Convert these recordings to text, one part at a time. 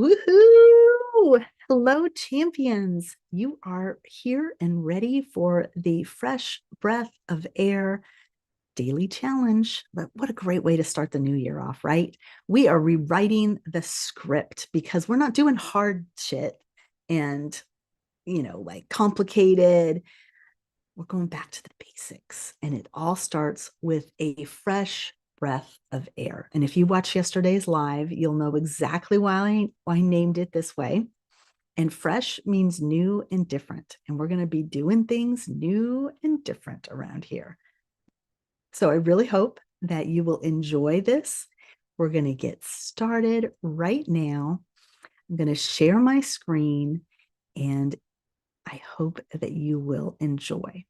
Woohoo! Hello, champions. You are here and ready for the fresh breath of air daily challenge. But what a great way to start the new year off, right? We are rewriting the script because we're not doing hard shit and, like complicated. We're going back to the basics. And it all starts with a fresh breath of air. And if you watched yesterday's live, you'll know exactly why I named it this way. And fresh means new and different. And we're going to be doing things new and different around here. So I really hope that you will enjoy this. We're going to get started right now. I'm going to share my screen and I hope that you will enjoy.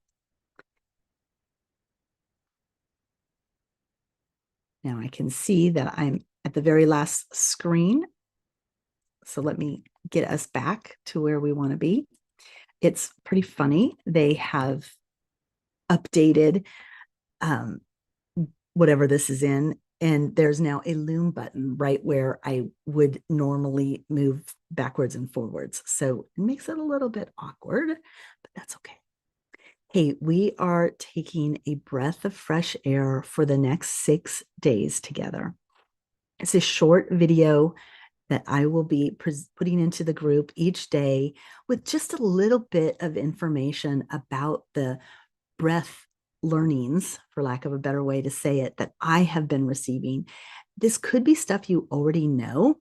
Now I can see that I'm at the very last screen. So let me get us back to where we want to be. It's pretty funny. They have updated whatever this is in, and there's now a loom button right where I would normally move backwards and forwards. So it makes it a little bit awkward, but that's okay. Hey, we are taking a breath of fresh air for the next 6 days together. It's a short video that I will be putting into the group each day with just a little bit of information about the breath learnings, for lack of a better way to say it, that I have been receiving. This could be stuff you already know,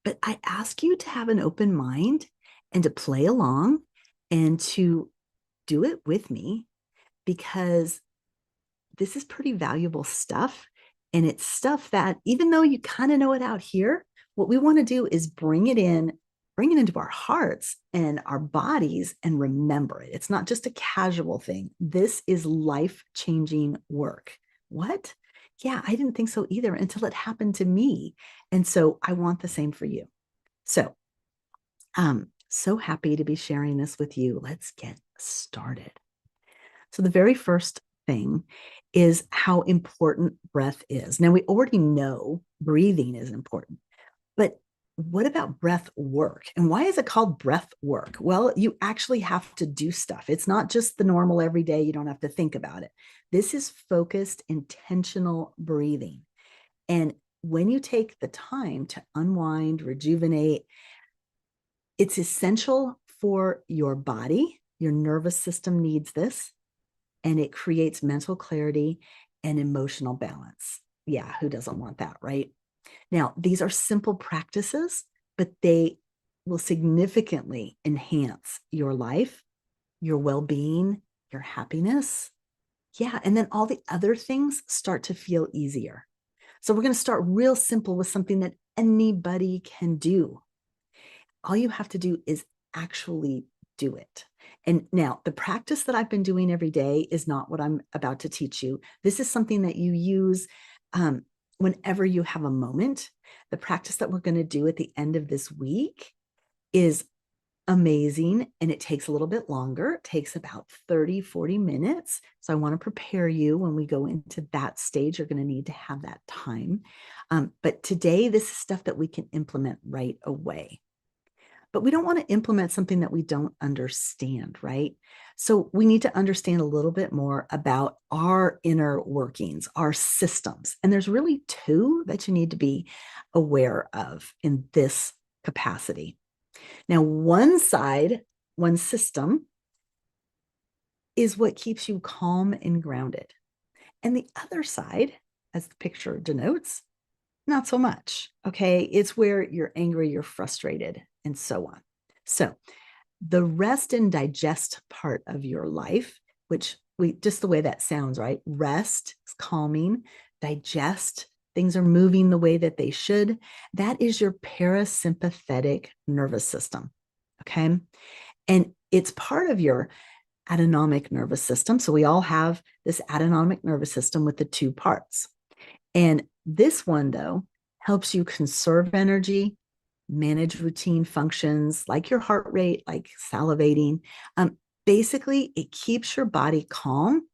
but I ask you to have an open mind and to play along and to do it with me because this is pretty valuable stuff. And it's stuff that even though you kind of know it out here, what we want to do is bring it into our hearts and our bodies and remember it. It's not just a casual thing. This is life-changing work. What? Yeah, I didn't think so either until it happened to me. And so I want the same for you. So I'm so happy to be sharing this with you. Let's get started. So the very first thing is how important breath is. Now, we already know breathing is important, but what about breath work? And why is it called breath work? Well, you actually have to do stuff. It's not just the normal everyday, you don't have to think about it. This is focused, intentional breathing. And when you take the time to unwind, rejuvenate, it's essential for your body. Your nervous system needs this, and it creates mental clarity and emotional balance. Yeah, who doesn't want that, right? Now, these are simple practices, but they will significantly enhance your life, your well-being, your happiness. Yeah, and then all the other things start to feel easier. So we're going to start real simple with something that anybody can do. All you have to do is actually do it. And now the practice that I've been doing every day is not what I'm about to teach you. This is something that you use whenever you have a moment. The practice that we're going to do at the end of this week is amazing, and it takes a little bit longer. It takes about 30-40 minutes. So I want to prepare you when we go into that stage. You're going to need to have that time. But today, this is stuff that we can implement right away. But we don't want to implement something that we don't understand, right? So we need to understand a little bit more about our inner workings, our systems. And there's really two that you need to be aware of in this capacity. Now, one side, one system is what keeps you calm and grounded. And the other side, as the picture denotes, not so much. Okay. It's where you're angry, you're frustrated, and so on. So the rest and digest part of your life, which just the way that sounds, right? Rest is calming, digest, things are moving the way that they should. That is your parasympathetic nervous system. Okay. And it's part of your autonomic nervous system. So we all have this autonomic nervous system with the two parts. And this one, though, helps you conserve energy, manage routine functions like your heart rate, like salivating. Basically, it keeps your body calm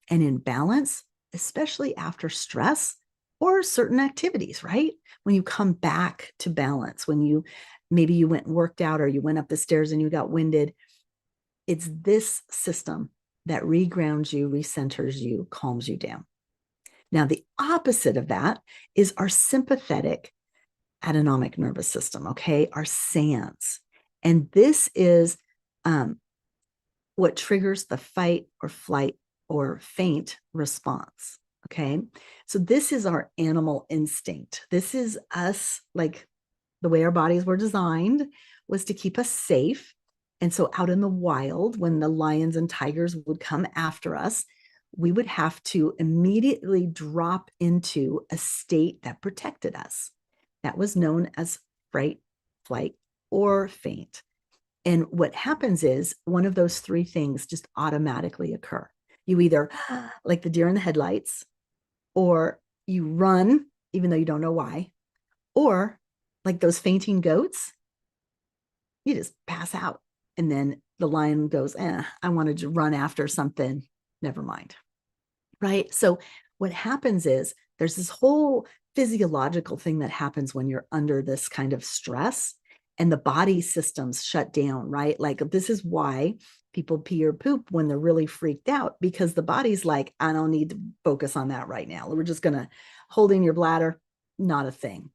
and in balance, especially after stress or certain activities, right? When you come back to balance, when you maybe you went and worked out, or you went up the stairs and you got winded. It's this system that regrounds you, recenters you, calms you down. Now, the opposite of that is our sympathetic autonomic nervous system, okay? Our SANS. And this is what triggers the fight or flight or faint response, okay? So this is our animal instinct. This is us, like the way our bodies were designed was to keep us safe. And so out in the wild, when the lions and tigers would come after us, we would have to immediately drop into a state that protected us. That was known as fright, flight, or faint. And what happens is one of those three things just automatically occur. You either, like the deer in the headlights, or you run, even though you don't know why, or like those fainting goats, you just pass out. And then the lion goes, I wanted to run after something. Never mind. Right? So what happens is there's this whole physiological thing that happens when you're under this kind of stress, and the body systems shut down, right? Like this is why people pee or poop when they're really freaked out, because the body's like, I don't need to focus on that right now. We're just going to hold in your bladder, not a thing.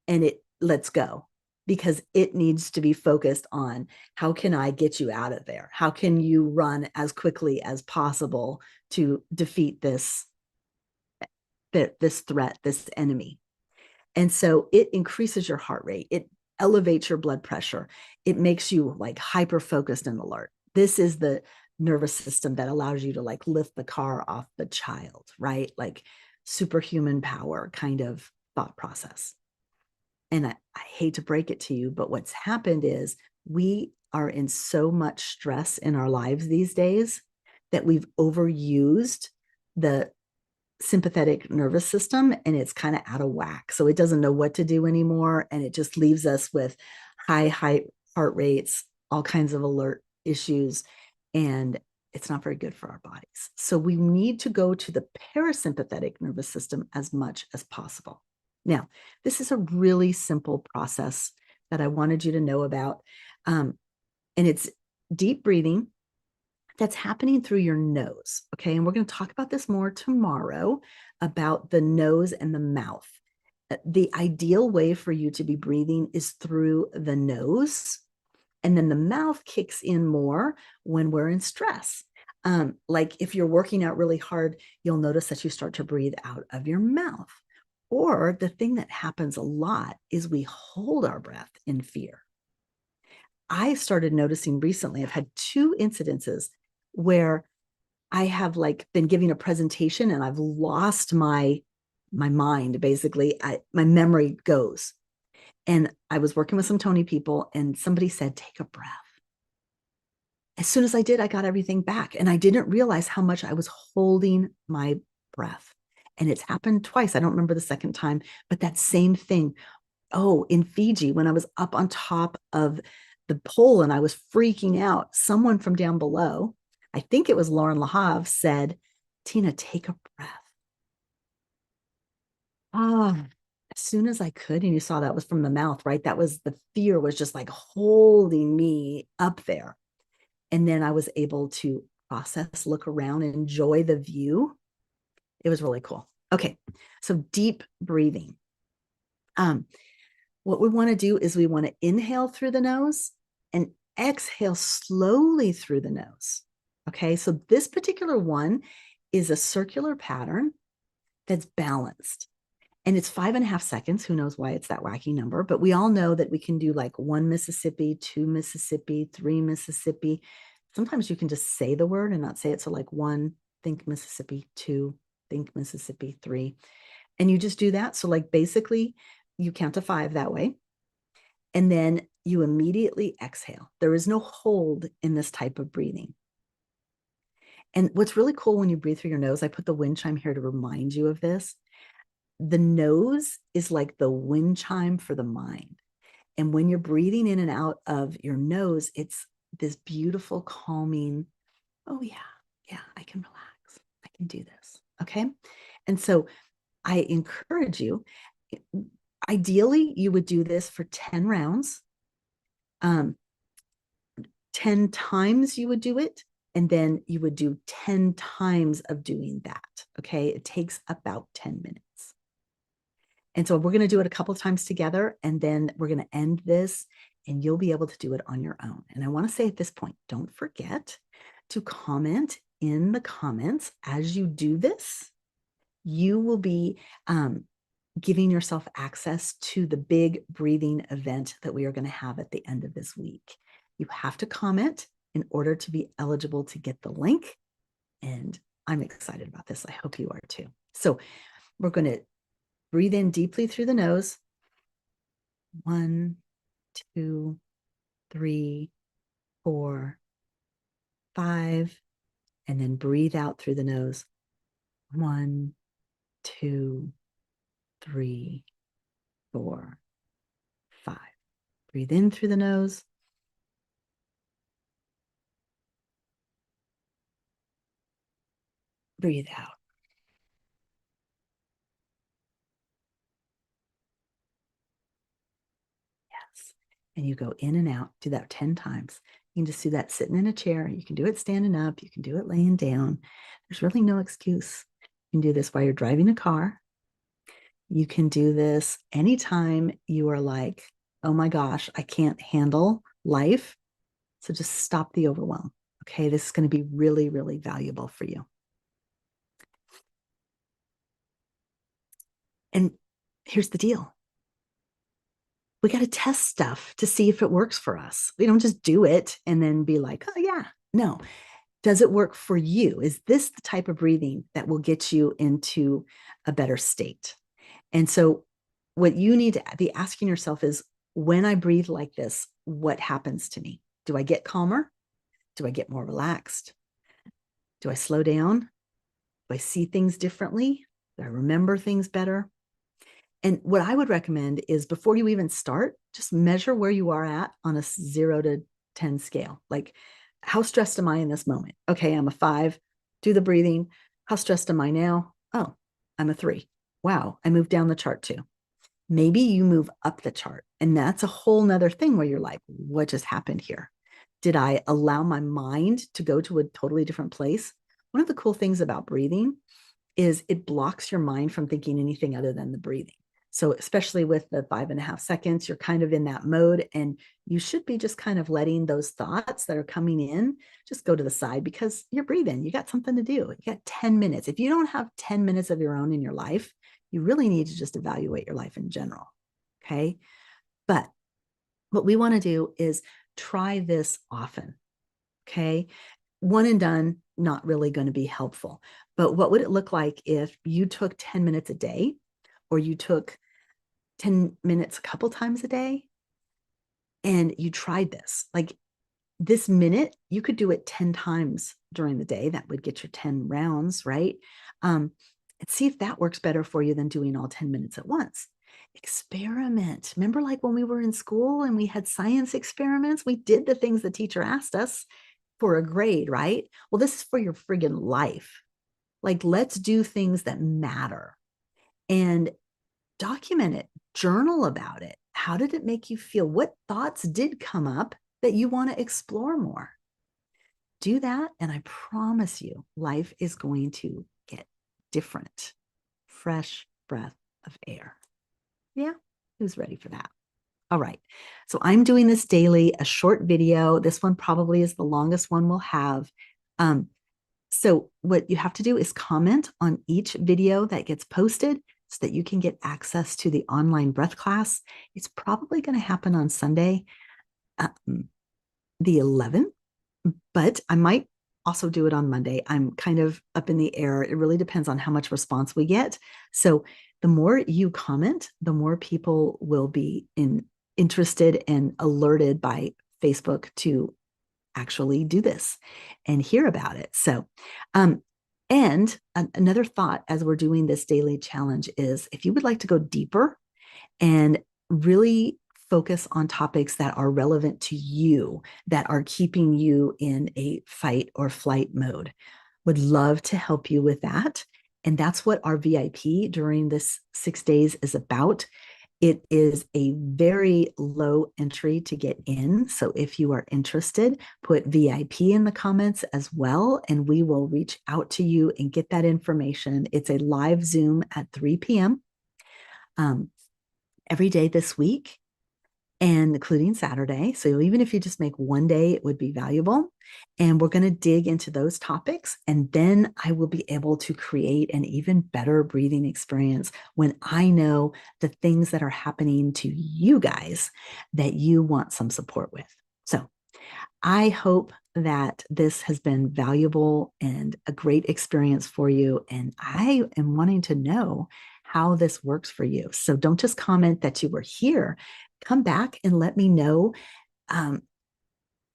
And it lets go, because it needs to be focused on how can I get you out of there? How can you run as quickly as possible to defeat this threat, this enemy? And so it increases your heart rate. It elevates your blood pressure. It makes you like hyper focused and alert. This is the nervous system that allows you to like lift the car off the child, right? Like superhuman power kind of thought process. And I hate to break it to you, but what's happened is we are in so much stress in our lives these days that we've overused the sympathetic nervous system, and it's kind of out of whack. So it doesn't know what to do anymore. And it just leaves us with high heart rates, all kinds of alert issues. And it's not very good for our bodies. So we need to go to the parasympathetic nervous system as much as possible. Now, this is a really simple process that I wanted you to know about. And it's deep breathing that's happening through your nose. Okay. And we're going to talk about this more tomorrow, about the nose and the mouth. The ideal way for you to be breathing is through the nose. And then the mouth kicks in more when we're in stress. Like if you're working out really hard, you'll notice that you start to breathe out of your mouth. Or the thing that happens a lot is we hold our breath in fear. I started noticing recently, I've had two incidences where I have like been giving a presentation and I've lost my mind. Basically, my memory goes. And I was working with some Tony people, and somebody said, take a breath. As soon as I did, I got everything back. And I didn't realize how much I was holding my breath. And it's happened twice. I don't remember the second time, but that same thing. Oh, in Fiji, when I was up on top of the pole and I was freaking out, someone from down below, I think it was Lauren Lahav, said, Tina, take a breath. Ah, as soon as I could, and you saw that was from the mouth, right? That was the fear was just like holding me up there. And then I was able to process, look around, and enjoy the view. It was really cool. Okay, so deep breathing. What we want to do is we want to inhale through the nose and exhale slowly through the nose. Okay, so this particular one is a circular pattern that's balanced. And it's 5.5 seconds. Who knows why it's that wacky number? But we all know that we can do like 1 Mississippi, 2 Mississippi, 3 Mississippi. Sometimes you can just say the word and not say it. So like 1, think Mississippi, 2, think Mississippi, 3. And you just do that. So like basically you count to 5 that way. And then you immediately exhale. There is no hold in this type of breathing. And what's really cool when you breathe through your nose, I put the wind chime here to remind you of this. The nose is like the wind chime for the mind. And when you're breathing in and out of your nose, it's this beautiful, calming, oh, yeah, I can relax. I can do this. Okay. And so I encourage you, ideally, you would do this for 10 rounds. um, 10 times you would do it, and then you would do 10 times of doing that. Okay. It takes about 10 minutes. And so we're going to do it a couple of times together, and then we're going to end this, and you'll be able to do it on your own. And I want to say at this point, don't forget to comment in the comments as you do this. You will be giving yourself access to the big breathing event that we are going to have at the end of this week. You have to comment in order to be eligible to get the link. And I'm excited about this. I hope you are too. So we're going to breathe in deeply through the nose. 1, 2, 3, 4, 5. And then breathe out through the nose. 1, 2, 3, 4, 5. Breathe in through the nose. Breathe out. Yes. And you go in and out. Do that 10 times. You can just do that sitting in a chair. You can do it standing up. You can do it laying down. There's really no excuse. You can do this while you're driving a car. You can do this anytime you are like, oh my gosh, I can't handle life. So just stop the overwhelm. Okay. This is going to be really, really valuable for you. And here's the deal. We got to test stuff to see if it works for us. We don't just do it and then be like, oh, yeah. No. Does it work for you? Is this the type of breathing that will get you into a better state? And so, what you need to be asking yourself is, when I breathe like this, what happens to me? Do I get calmer? Do I get more relaxed? Do I slow down? Do I see things differently? Do I remember things better? And what I would recommend is, before you even start, just measure where you are at on a 0 to 10 scale. Like, how stressed am I in this moment? Okay, I'm a 5. Do the breathing. How stressed am I now? Oh, I'm a 3. Wow, I moved down the chart too. Maybe you move up the chart, and that's a whole nother thing where you're like, what just happened here? Did I allow my mind to go to a totally different place? One of the cool things about breathing is it blocks your mind from thinking anything other than the breathing. So especially with the 5.5 seconds, you're kind of in that mode, and you should be just kind of letting those thoughts that are coming in just go to the side, because you're breathing. You got something to do. You got 10 minutes. If you don't have 10 minutes of your own in your life, you really need to just evaluate your life in general. Okay. But what we want to do is try this often. Okay. One and done, not really going to be helpful. But what would it look like if you took 10 minutes a day, or you took 10 minutes a couple times a day, and you tried this? Like, this minute, you could do it 10 times during the day. That would get your 10 rounds, right? And see if that works better for you than doing all 10 minutes at once. Experiment. Remember, like when we were in school and we had science experiments, we did the things the teacher asked us for a grade, right? Well, this is for your friggin' life. Like, let's do things that matter and document it, journal about it. How did it make you feel? What thoughts did come up that you want to explore more? Do that, and I promise you, life is going to get different. Fresh breath of air. Yeah, who's ready for that? All right. So I'm doing this daily, a short video. This one probably is the longest one we'll have. So what you have to do is comment on each video that gets posted so that you can get access to the online breath class. It's probably going to happen on Sunday, the 11th, but I might also do it on Monday. I'm kind of up in the air. It really depends on how much response we get. So the more you comment, the more people will be interested and alerted by Facebook to actually do this and hear about it. So, and another thought as we're doing this daily challenge is, if you would like to go deeper and really focus on topics that are relevant to you, that are keeping you in a fight or flight mode, would love to help you with that. And that's what our VIP during this 6 days is about. It is a very low entry to get in. So if you are interested, put VIP in the comments as well, and we will reach out to you and get that information. It's a live Zoom at 3 p.m. Every day this week, and including Saturday. So even if you just make one day, it would be valuable. And we're going to dig into those topics. And then I will be able to create an even better breathing experience when I know the things that are happening to you guys that you want some support with. So I hope that this has been valuable and a great experience for you. And I am wanting to know how this works for you. So don't just comment that you were here. Come back and let me know. Are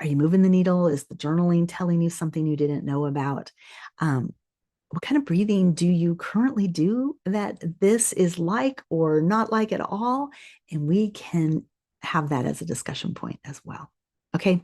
you moving the needle? Is the journaling telling you something you didn't know about? What kind of breathing do you currently do that this is like or not like at all? And we can have that as a discussion point as well. Okay. You